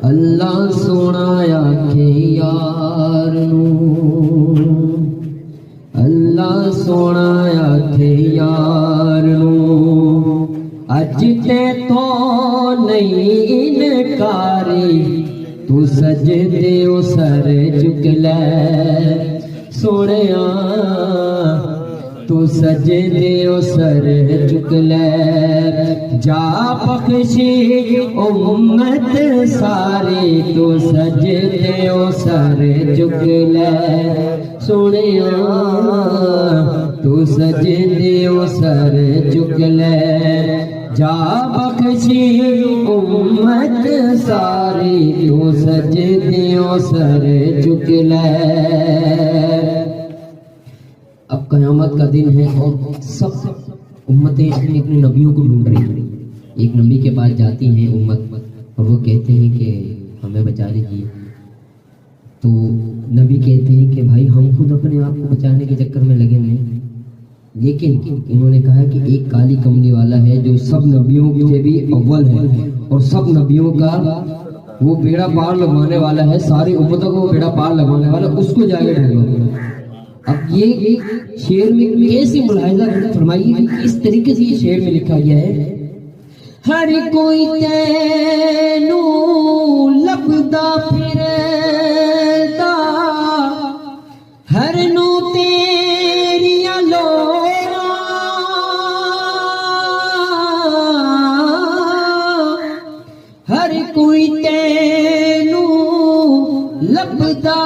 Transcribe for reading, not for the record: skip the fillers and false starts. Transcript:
अल्लाह सोना आखे यार नू, अल्लाह सोना आखे यार नू, अज ते तो नहीं इनकारी, तू सजदे ओ सर झुक ले सोहणिया, तू सजदे ओ सर झुक ले, जा बख्शी उम्मत सारी, तू सजदे ओ सर झुक ले सोहणिया, तू सजदे ओ सर झुक ले, जा बख्शी उम्मत सारी, तू सजदे ओ सर झुक ले। अब कयामत का दिन है और सब उम्मतें अपने अपने नबियों को ढूंढ रही हैं। एक नबी के पास जाती हैं उम्मत और वो कहते हैं कि हमें बचा लीजिए। तो नबी कहते हैं कि भाई हम खुद अपने आप को बचाने के चक्कर में लगे नहीं, लेकिन उन्होंने कहा कि एक काली कमली वाला है जो सब नबियों से भी अव्वल है और सब नबियों का वो बेड़ा पार लगवाने वाला है, सारी उम्मतों को बेड़ा पार लगवाने वाला, उसको जाके ढूंढो। अब ये शेर में कैसे मुलाहिजा फरमाइए, इस तरीके से ये शेर में लिखा गया है, हर कोई तैनू लभदा फिरदा, हर नू तेरिया लोड़ा, हर कोई तैनू लभदा